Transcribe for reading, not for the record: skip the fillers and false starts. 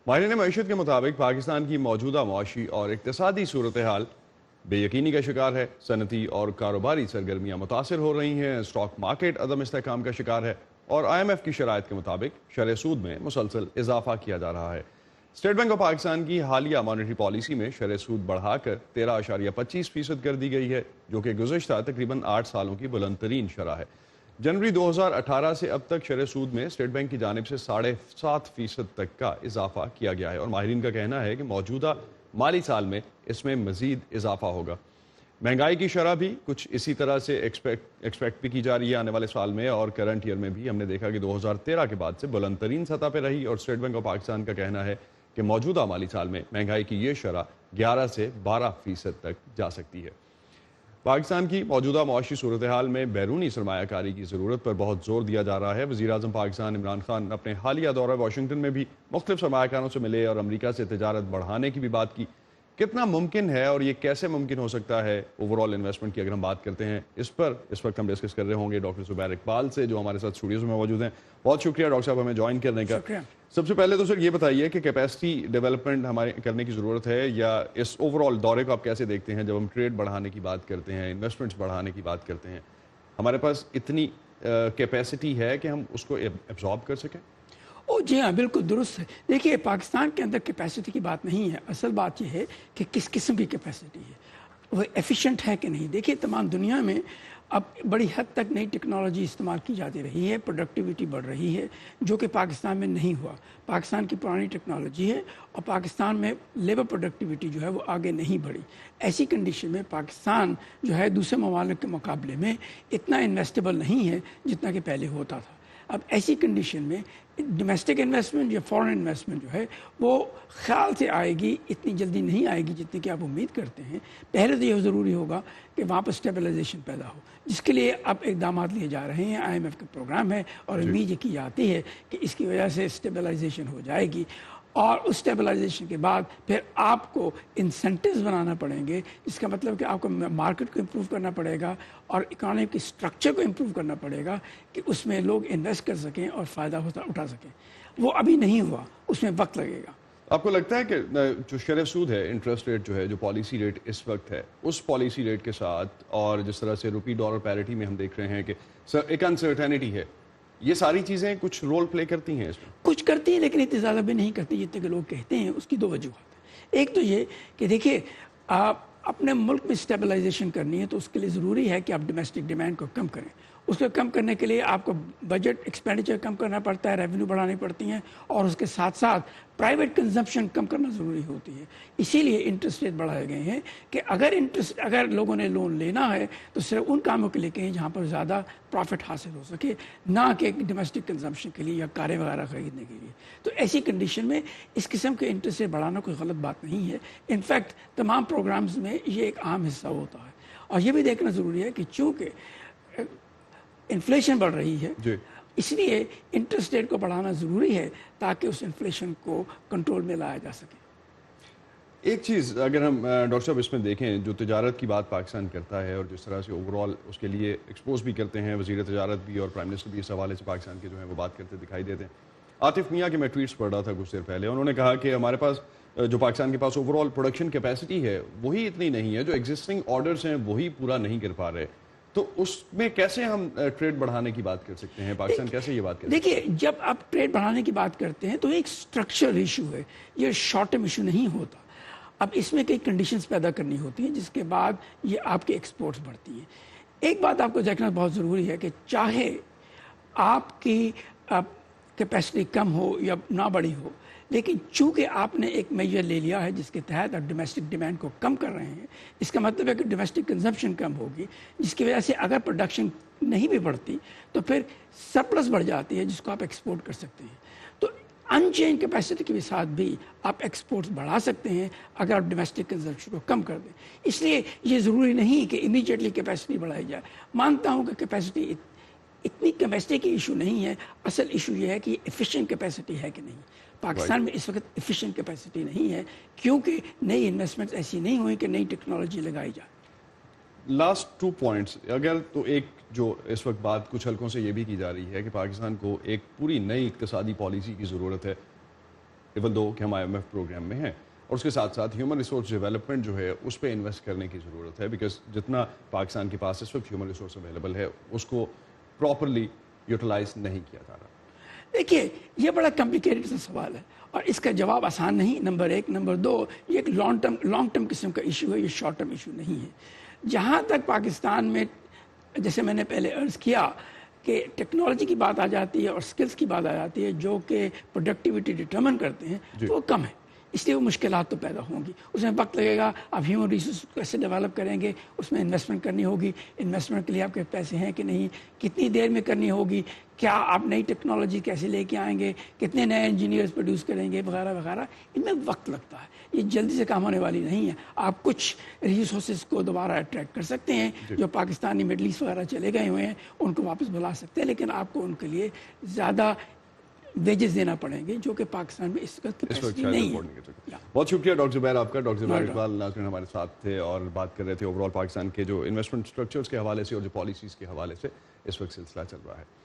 ماہرین معیشت کے مطابق پاکستان کی موجودہ معاشی اور اقتصادی صورتحال بے یقینی کا شکار ہے۔ صنعتی اور کاروباری سرگرمیاں متاثر ہو رہی ہیں، اسٹاک مارکیٹ عدم استحکام کا شکار ہے اور IMF کی شرائط کے مطابق شرح سود میں مسلسل اضافہ کیا جا رہا ہے۔ اسٹیٹ بینک آف پاکستان کی حالیہ مانیٹری پالیسی میں شرح سود بڑھا کر 13.25% کر دی گئی ہے، جو کہ گزشتہ تقریباً 8 سالوں کی بلند ترین شرح ہے۔ جنوری 2018 سے اب تک شرح سود میں اسٹیٹ بینک کی جانب سے 7.5% تک کا اضافہ کیا گیا ہے اور ماہرین کا کہنا ہے کہ موجودہ مالی سال میں اس میں مزید اضافہ ہوگا۔ مہنگائی کی شرح بھی کچھ اسی طرح سے ایکسپیکٹ بھی کی جا رہی ہے آنے والے سال میں، اور کرنٹ ایئر میں بھی ہم نے دیکھا کہ 2013 کے بعد سے بلند ترین سطح پہ رہی، اور اسٹیٹ بینک آف پاکستان کا کہنا ہے کہ موجودہ مالی سال میں مہنگائی کی یہ شرح 11 سے 12% تک جا سکتی ہے۔ پاکستان کی موجودہ معاشی صورتحال میں بیرونی سرمایہ کاری کی ضرورت پر بہت زور دیا جا رہا ہے۔ وزیر اعظم پاکستان عمران خان اپنے حالیہ دورہ واشنگٹن میں بھی مختلف سرمایہ کاروں سے ملے اور امریکہ سے تجارت بڑھانے کی بھی بات کی۔ کتنا ممکن ہے اور یہ کیسے ممکن ہو سکتا ہے اوور آل انویسٹمنٹ کی اگر ہم بات کرتے ہیں، اس پر اس وقت ہم ڈسکس کر رہے ہوں گے ڈاکٹر زبیر اقبال سے، جو ہمارے ساتھ اسٹوڈیوز میں موجود ہیں۔ بہت شکریہ ڈاکٹر صاحب ہمیں جوائن کرنے کا۔ سب سے پہلے تو سر یہ بتائیے کہ کیپیسٹی ڈیولپمنٹ ہمارے کرنے کی ضرورت ہے، یا اس اوور آل دورے کو آپ کیسے دیکھتے ہیں؟ جب ہم ٹریڈ بڑھانے کی بات کرتے ہیں، انویسٹمنٹس بڑھانے کی بات کرتے ہیں، ہمارے پاس اتنی کیپیسٹی ہے کہ ہم اس کو ایبزارب کر سکیں؟ جی ہاں، بالکل درست ہے۔ دیکھیے، پاکستان کے اندر کیپیسٹی کی بات نہیں ہے، اصل بات یہ ہے کہ کس قسم کی کیپیسٹی ہے، وہ ایفیشینٹ ہے کہ نہیں۔ دیکھیے، تمام دنیا میں اب بڑی حد تک نئی ٹیکنالوجی استعمال کی جاتی رہی ہے، پروڈکٹیوٹی بڑھ رہی ہے، جو کہ پاکستان میں نہیں ہوا۔ پاکستان کی پرانی ٹیکنالوجی ہے اور پاکستان میں لیبر پروڈکٹیوٹی جو ہے وہ آگے نہیں بڑھی۔ ایسی کنڈیشن میں پاکستان جو ہے دوسرے ممالک کے مقابلے میں اتنا انویسٹیبل نہیں ہے جتنا کہ پہلے ہوتا تھا۔ اب ایسی کنڈیشن میں ڈومیسٹک انویسٹمنٹ یا فورن انویسٹمنٹ جو ہے وہ خیال سے آئے گی، اتنی جلدی نہیں آئے گی جتنی کہ آپ امید کرتے ہیں۔ پہلے تو یہ ضروری ہوگا کہ وہاں پر اسٹیبلائزیشن پیدا ہو، جس کے لیے اب اقدامات لیے جا رہے ہیں۔ IMF کا پروگرام ہے اور امید یہ کی جاتی ہے کہ اس کی وجہ سے اسٹیبلائزیشن ہو جائے گی، اور اس اسٹیبلائزیشن کے بعد پھر آپ کو انسینٹیوز بنانا پڑیں گے، جس کا مطلب کہ آپ کو مارکیٹ کو امپروو کرنا پڑے گا اور اکانومی کی اسٹرکچر کو امپروو کرنا پڑے گا کہ اس میں لوگ انویسٹ کر سکیں اور فائدہ اٹھا سکیں۔ وہ ابھی نہیں ہوا، اس میں وقت لگے گا۔ آپ کو لگتا ہے کہ جو شرح سود ہے، انٹرسٹ ریٹ جو ہے، جو پالیسی ریٹ اس وقت ہے، اس پالیسی ریٹ کے ساتھ اور جس طرح سے روپی ڈالر پیرٹی میں ہم دیکھ رہے ہیں کہ ایک انسرٹینٹی ہے، یہ ساری چیزیں کچھ رول پلے کرتی ہیں اس میں؟ کچھ کرتی ہیں، لیکن اتنی زیادہ بھی نہیں کرتی جتنے کہ لوگ کہتے ہیں۔ اس کی دو وجوہات ہیں۔ ایک تو یہ کہ دیکھیے، آپ اپنے ملک میں اسٹیبلائزیشن کرنی ہے تو اس کے لیے ضروری ہے کہ آپ ڈومیسٹک ڈیمانڈ کو کم کریں۔ اس کو کم کرنے کے لیے آپ کو بجٹ ایکسپینڈیچر کم کرنا پڑتا ہے، ریونیو بڑھانی پڑتی ہیں، اور اس کے ساتھ ساتھ پرائیویٹ کنزمپشن کم کرنا ضروری ہوتی ہے۔ اسی لیے انٹرسٹ ریٹ بڑھائے گئے ہیں کہ اگر لوگوں نے لون لینا ہے تو صرف ان کاموں کے لیے کہیں جہاں پر زیادہ پروفٹ حاصل ہو سکے، نہ کہ ڈومیسٹک کنزمپشن کے لیے یا کاریں وغیرہ خریدنے کے لیے۔ تو ایسی کنڈیشن میں اس قسم کے انٹرسٹ ریٹ بڑھانا کوئی غلط بات نہیں ہے۔ انفیکٹ تمام پروگرامز میں یہ ایک عام حصہ ہوتا ہے، اور یہ بھی دیکھنا ضروری ہے کہ چونکہ انفلیشن بڑھ رہی ہے، اس لیے انٹرسٹ ریٹ کو بڑھانا ضروری ہے تاکہ اس انفلیشن کو کنٹرول میں لایا جا سکے۔ ایک چیز اگر ہم ڈاکٹر صاحب اس میں دیکھیں، جو تجارت کی بات پاکستان کرتا ہے اور جس طرح سے اوور آل اس کے لیے ایکسپوز بھی کرتے ہیں، وزیر تجارت بھی اور پرائم منسٹر بھی اس حوالے سے پاکستان کے جو ہیں وہ بات کرتے دکھائی دیتے ہیں۔ عاطف میاں کے میں ٹویٹس پڑھ رہا تھا کچھ دیر پہلے، انہوں نے کہا کہ ہمارے پاس جو پاکستان کے پاس اوور آل پروڈکشن کیپیسٹی ہے وہی اتنی نہیں ہے، جو ایگزسٹنگ آرڈرز ہیں وہی پورا نہیں کر پا رہے، تو اس میں کیسے ہم ٹریڈ بڑھانے کی بات کر سکتے ہیں؟ پاکستان کیسے یہ بات کرتے ہیں؟ دیکھیے، جب آپ ٹریڈ بڑھانے کی بات کرتے ہیں تو ایک اسٹرکچرل ایشو ہے، یہ شارٹ ٹرم ایشو نہیں ہوتا۔ اب اس میں کئی کنڈیشنز پیدا کرنی ہوتی ہیں جس کے بعد یہ آپ کے ایکسپورٹس بڑھتی ہیں۔ ایک بات آپ کو دیکھنا بہت ضروری ہے کہ چاہے آپ کی کیپیسٹی کم ہو یا نہ بڑھی ہو، لیکن چونکہ آپ نے ایک میجر لے لیا ہے جس کے تحت آپ ڈومیسٹک ڈیمانڈ کو کم کر رہے ہیں، اس کا مطلب ہے کہ ڈومیسٹک کنزمپشن کم ہوگی، جس کی وجہ سے اگر پروڈکشن نہیں بھی بڑھتی تو پھر سرپلس بڑھ جاتی ہے جس کو آپ ایکسپورٹ کر سکتے ہیں۔ تو ان چین کیپیسٹی کے ساتھ بھی آپ ایکسپورٹس بڑھا سکتے ہیں اگر آپ ڈومیسٹک کنزمپشن کو کم کر دیں۔ اس لیے یہ ضروری نہیں کہ امیڈیٹلی کیپیسٹی بڑھائی جائے۔ مانتا ہوں کہ کیپیسٹی اتنی کیپیسٹی کی ایشو نہیں ہے، اصل ایشو یہ ہے کہ ایفیشینٹ کیپیسٹی ہے کہ نہیں۔ پاکستان میں اس وقت ایفیشینٹ کیپیسٹی نہیں ہے کیونکہ نئی انویسٹمنٹ ایسی نہیں ہوئی کہ نئی ٹیکنالوجی لگائی جائے۔ لاسٹ 2 پوائنٹس اگر تو ایک جو اس وقت بات کچھ حلقوں سے یہ بھی کی جا رہی ہے کہ پاکستان کو ایک پوری نئی اقتصادی پالیسی کی ضرورت ہے، ایون دو کہ ہم IMF پروگرام میں ہیں. اور اس کے ساتھ ساتھ ہیومن ریسورس ڈیولپمنٹ جو ہے اس پہ انویسٹ کرنے کی ضرورت ہے, بیکاز جتنا پاکستان کے پاس اس وقت ہیومن ریسورس اویلیبل ہے اس کو پراپرلی یوٹیلائز نہیں کیا جا رہا. دیکھیے یہ بڑا کمپلیکیٹڈ سا سوال ہے اور اس کا جواب آسان نہیں, نمبر ایک. نمبر دو, یہ ایک لانگ ٹرم قسم کا ایشو ہے, یہ شارٹ ٹرم ایشو نہیں ہے. جہاں تک پاکستان میں, جیسے میں نے پہلے عرض کیا کہ ٹیکنالوجی کی بات آ جاتی ہے اور سکلز کی بات آ جاتی ہے جو کہ پروڈکٹیوٹی ڈٹرمن کرتے ہیں, تو وہ کم ہے, اس لیے وہ مشکلات تو پیدا ہوں گی. اس میں وقت لگے گا. آپ ہیومن ریسورس کیسے ڈیولپ کریں گے, اس میں انویسٹمنٹ کرنی ہوگی. انویسٹمنٹ کے لیے آپ کے پیسے ہیں کہ نہیں, کتنی دیر میں کرنی ہوگی, کیا آپ نئی ٹیکنالوجی کیسے لے کے آئیں گے, کتنے نئے انجینئرز پروڈیوس کریں گے, وغیرہ وغیرہ. ان میں وقت لگتا ہے, یہ جلدی سے کام ہونے والی نہیں ہے. آپ کچھ ریسورسز کو دوبارہ اٹریکٹ کر سکتے ہیں, جو پاکستانی مڈل ایسٹ وغیرہ چلے گئے ہوئے ہیں ان کو واپس بلا سکتے ہیں, لیکن آپ کو ان کے لیے زیادہ ویجز دینا پڑیں گے جو کہ پاکستان میں اس وقت کیپیسٹی نہیں ہے. بہت شکریہ ڈاکٹر زبیر آپ کا. ڈاکٹر زبیر اقبال ناظرین ہمارے ساتھ تھے اور بات کر رہے تھے اوور آل پاکستان کے جو انویسٹمنٹ اسٹرکچرز کے حوالے سے اور جو پالیسیز کے حوالے سے اس وقت سلسلہ چل رہا ہے.